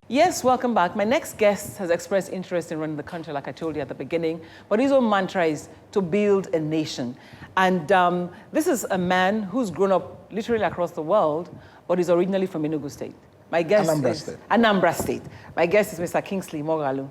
Yes, welcome back. My next guest has expressed interest in running the country, like I told you at the beginning, but his own mantra is to build a nation. And this is a man who's grown up literally across the world, but is originally from Enugu State. My guest Anambra is State. Anambra State. My guest is Mr. Kingsley Moghalu.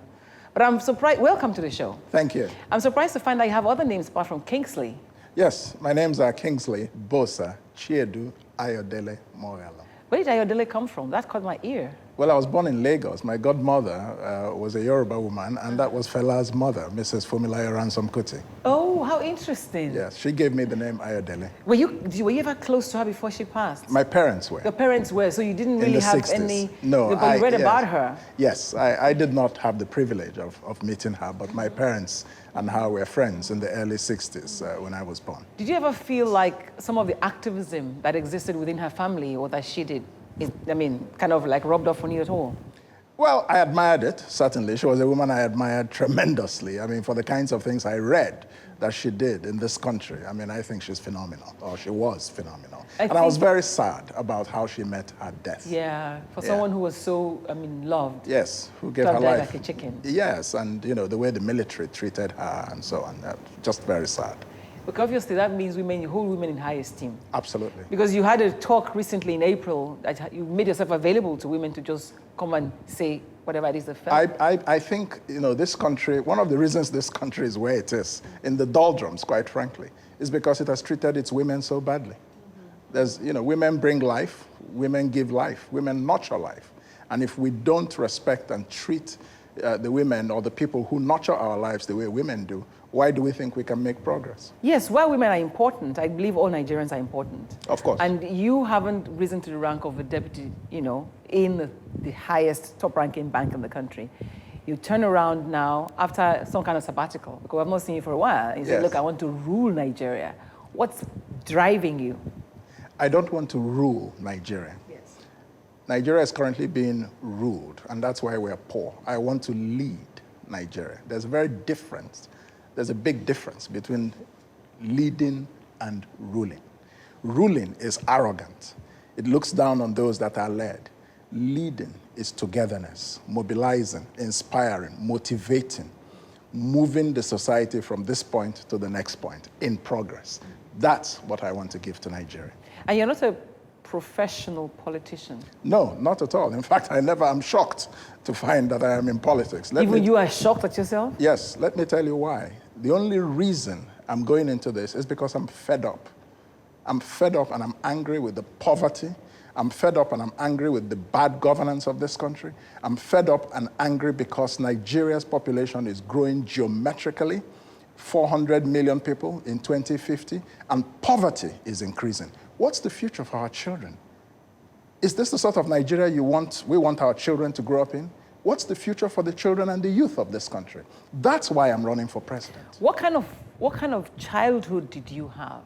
But I'm surprised, welcome to the show. Thank you. I'm surprised to find that you have other names apart from Kingsley. Yes, my names are Kingsley, Bosa, Chiedu, Ayodele, Moghalu. Where did Ayodele come from? That caught my ear. Well, I was born in Lagos. My godmother was a Yoruba woman, and that was Fela's mother, Mrs. Fumilayo Ransom Kuti. Oh, how interesting. Yes, she gave me the name Ayodele. Were you ever close to her before she passed? My parents were. Your parents were, so you didn't really have 60s. any... No, but you read about her. Yes, I did not have the privilege of meeting her, but my parents and her were friends in the early 60s when I was born. Did you ever feel like some of the activism that existed within her family or that she did, kind of like rubbed off on you at all? Well, I admired it, certainly. She was a woman I admired tremendously. For the kinds of things I read that she did in this country. I think she's phenomenal, or she was phenomenal. I was very sad about how she met her death. Yeah, for someone who was so, loved. Yes, who gave her life. Like a chicken. Yes, and the way the military treated her and so on, just very sad. Because obviously that means you hold women in high esteem. Absolutely. Because you had a talk recently in April that you made yourself available to women to just come and say whatever it is they felt. I think, this country, one of the reasons this country is where it is, in the doldrums, quite frankly, is because it has treated its women so badly. There's, women bring life, women give life, women nurture life. And if we don't respect and treat the women or the people who nurture our lives the way women do, why do we think we can make progress? Yes, while women are important, I believe all Nigerians are important. Of course. And you haven't risen to the rank of a deputy, in the highest top-ranking bank in the country. You turn around now after some kind of sabbatical, because I've not seen you for a while. You say, look, I want to rule Nigeria. What's driving you? I don't want to rule Nigeria. Yes. Nigeria is currently being ruled, and that's why we're poor. I want to lead Nigeria. There's a big difference between leading and ruling. Ruling is arrogant. It looks down on those that are led. Leading is togetherness, mobilizing, inspiring, motivating, moving the society from this point to the next point in progress. That's what I want to give to Nigeria. And you're not a professional politician? No, not at all. In fact, I'm shocked to find that I am in politics. Even you are shocked at yourself? Yes, let me tell you why. The only reason I'm going into this is because I'm fed up. I'm fed up and I'm angry with the poverty. I'm fed up and I'm angry with the bad governance of this country. I'm fed up and angry because Nigeria's population is growing geometrically, 400 million people in 2050, and poverty is increasing. What's the future for our children? Is this the sort of Nigeria we want our children to grow up in? What's the future for the children and the youth of this country? That's why I'm running for president. What kind of childhood did you have?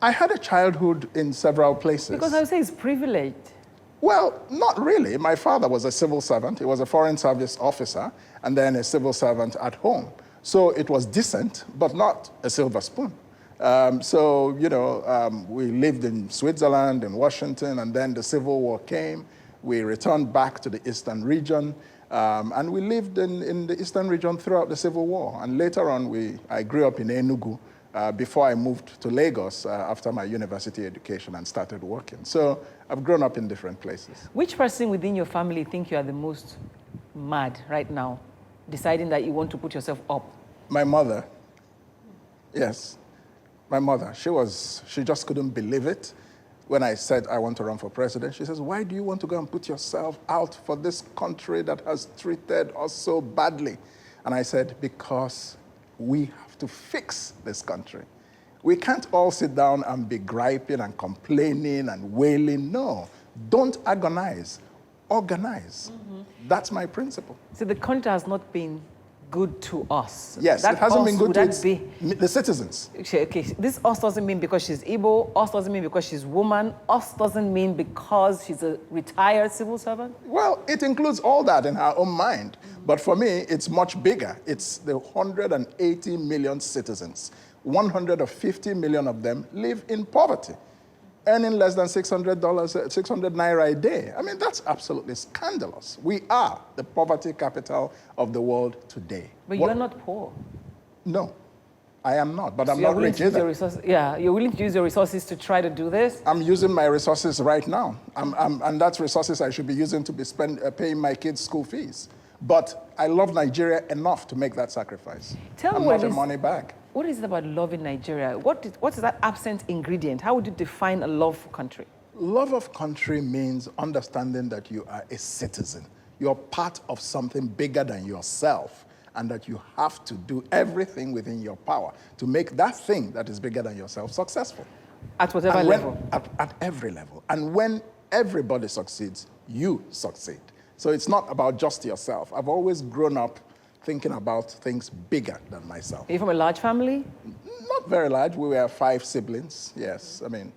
I had a childhood in several places. Because I would say it's privileged. Well, not really. My father was a civil servant. He was a foreign service officer and then a civil servant at home. So it was decent, but not a silver spoon. We lived in Switzerland, in Washington, and then the Civil War came. We returned back to the Eastern region, and we lived in the Eastern region throughout the Civil War. And later on, I grew up in Enugu before I moved to Lagos after my university education and started working. So I've grown up in different places. Which person within your family think you are the most mad right now, deciding that you want to put yourself up? My mother. Yes. My mother, she just couldn't believe it when I said I want to run for president. She says, why do you want to go and put yourself out for this country that has treated us so badly? And I said, because we have to fix this country. We can't all sit down and be griping and complaining and wailing. No, don't agonize, organize. Mm-hmm. That's my principle. So the country has not been good to us. Yes, it hasn't been good to the citizens. Okay, this us doesn't mean because she's Igbo, us doesn't mean because she's woman, us doesn't mean because she's a retired civil servant? Well, it includes all that in her own mind. But for me, it's much bigger. It's the 180 million citizens. 150 million of them live in poverty. earning less than $600, 600 naira a day. I mean, that's absolutely scandalous. We are the poverty capital of the world today. But you're not poor. No, I am not, but I'm you're not willing rich to use your either. yeah, you're willing to use your resources to try to do this? I'm using my resources right now, and that's resources I should be using to be paying my kids' school fees. But I love Nigeria enough to make that sacrifice. Tell me I'm what not a money bag. What is it about loving Nigeria? What is that absent ingredient? How would you define a love for country? Love of country means understanding that you are a citizen. You're part of something bigger than yourself, and that you have to do everything within your power to make that thing that is bigger than yourself successful. At whatever level? At every level. And when everybody succeeds, you succeed. So it's not about just yourself. I've always grown up thinking about things bigger than myself. Are you from a large family? Not very large. We were 5 siblings, yes. I mean,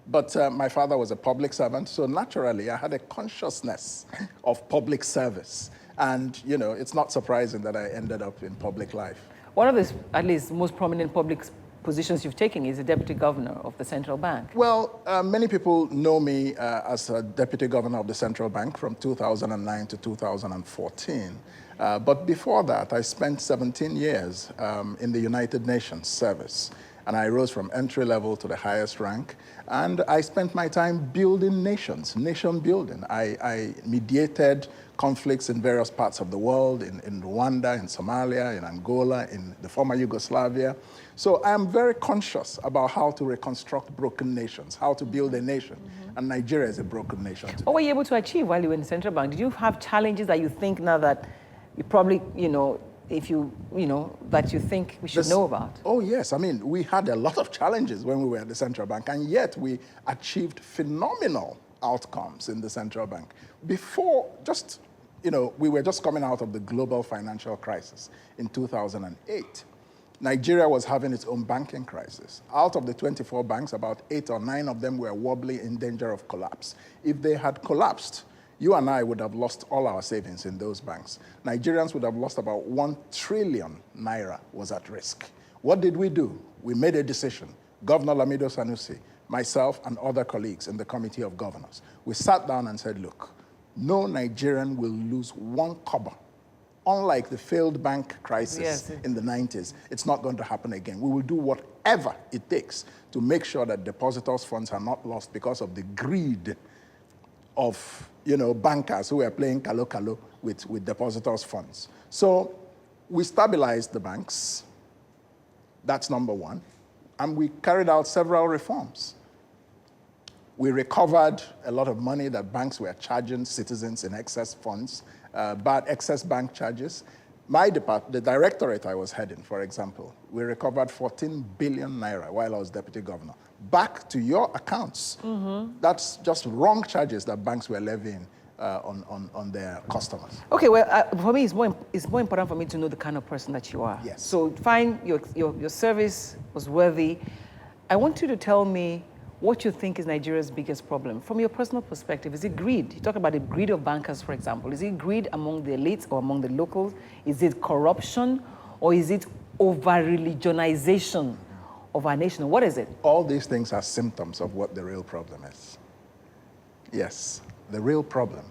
but my father was a public servant, so naturally I had a consciousness of public service. And, you know, it's not surprising that I ended up in public life. One of the, at least, most prominent public positions you've taken is the deputy governor of the central bank. Well, many people know me as a deputy governor of the central bank from 2009 to 2014. But before that, I spent 17 years in the United Nations service. And I rose from entry level to the highest rank. And I spent my time building nations, nation building. I mediated conflicts in various parts of the world, in Rwanda, in Somalia, in Angola, in the former Yugoslavia. So I am very conscious about how to reconstruct broken nations, how to build a nation. Mm-hmm. And Nigeria is a broken nation today. What were you able to achieve while you were in the central bank? Did you have challenges that you think now that you probably, you know, if you, that you think we should know about? Oh, yes. I mean, we had a lot of challenges when we were at the central bank, and yet we achieved phenomenal outcomes in the central bank. Before, we were just coming out of the global financial crisis in 2008. Nigeria was having its own banking crisis. Out of the 24 banks, about 8 or 9 of them were wobbly, in danger of collapse. If they had collapsed, you and I would have lost all our savings in those banks. Nigerians would have lost about 1 trillion naira was at risk. What did we do? We made a decision. Governor Lamido Sanusi, myself, and other colleagues in the Committee of Governors. We sat down and said, look, no Nigerian will lose 1 kobo. Unlike the failed bank crisis in the 90s, it's not going to happen again. We will do whatever it takes to make sure that depositors' funds are not lost because of the greed of bankers who are playing kalo-kalo with depositors' funds. So we stabilized the banks. That's number 1. And we carried out several reforms. We recovered a lot of money that banks were charging citizens in excess funds, excess bank charges. My department, the directorate I was heading, for example, we recovered 14 billion naira while I was deputy governor. Back to your accounts. Mm-hmm. That's just wrong charges that banks were levying on their customers. Okay, well, for me, it's more important for me to know the kind of person that you are. Yes. So fine, your service was worthy. I want you to tell me what you think is Nigeria's biggest problem. From your personal perspective, is it greed? You talk about the greed of bankers, for example. Is it greed among the elites or among the locals? Is it corruption? Or is it over-religionization of our nation? What is it? All these things are symptoms of what the real problem is. Yes, the real problem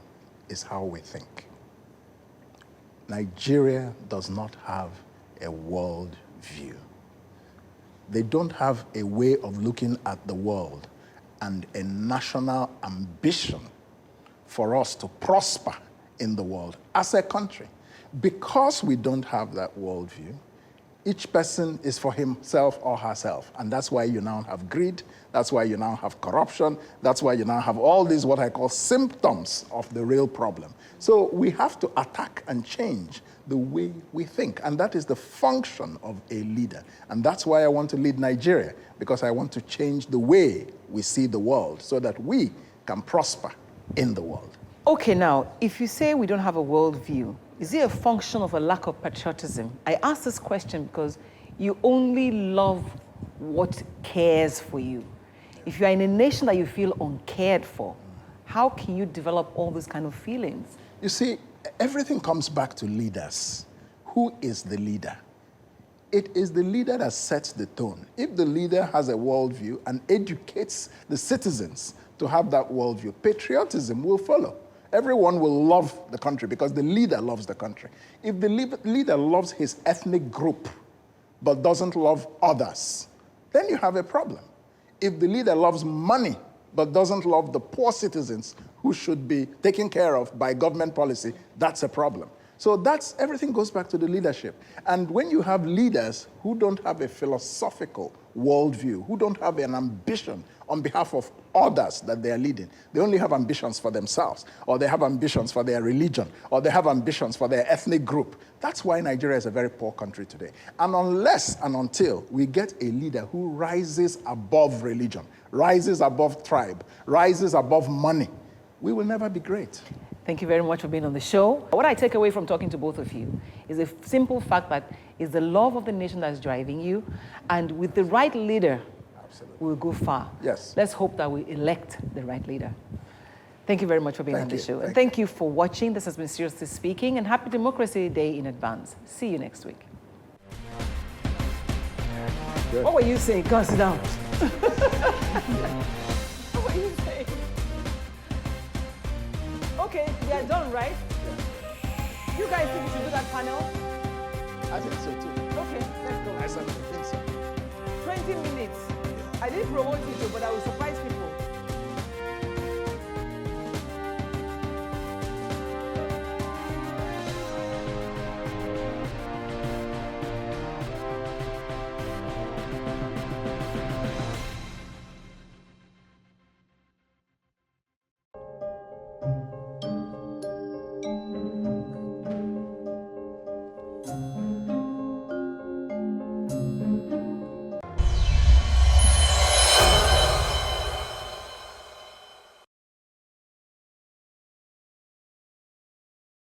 is how we think. Nigeria does not have a world view. They don't have a way of looking at the world and a national ambition for us to prosper in the world as a country. Because we don't have that worldview, each person is for himself or herself. And that's why you now have greed. That's why you now have corruption. That's why you now have all these what I call symptoms of the real problem. So we have to attack and change the way we think. And that is the function of a leader. And that's why I want to lead Nigeria, because I want to change the way we see the world so that we can prosper in the world. Okay, now, if you say we don't have a worldview, is it a function of a lack of patriotism? I ask this question because you only love what cares for you. If you are in a nation that you feel uncared for, how can you develop all these kind of feelings? You see, everything comes back to leaders. Who is the leader? it is the leader that sets the tone. If the leader has a worldview and educates the citizens to have that worldview, patriotism will follow. Everyone will love the country because the leader loves the country. If the leader loves his ethnic group but doesn't love others, then you have a problem. If the leader loves money but doesn't love the poor citizens who should be taken care of by government policy, that's a problem. So everything goes back to the leadership. And when you have leaders who don't have a philosophical worldview, who don't have an ambition on behalf of others that they are leading, they only have ambitions for themselves, or they have ambitions for their religion, or they have ambitions for their ethnic group. That's why Nigeria is a very poor country today. And unless and until we get a leader who rises above religion, rises above tribe, rises above money, we will never be great. Thank you very much for being on the show. What I take away from talking to both of you is a simple fact that it's the love of the nation that's driving you, and with the right leader, we'll go far. Yes. Let's hope that we elect the right leader. Thank you very much for being on the show. And thank you for watching. This has been Seriously Speaking, and happy Democracy Day in advance. See you next week. Good. What were you saying? Go sit down. What were you saying? Okay, they are done, right? Yeah. You guys think we should do that panel? I think so too. Okay, let's go. I certainly think so. 20 minutes. I didn't promote it, but I will surprise people.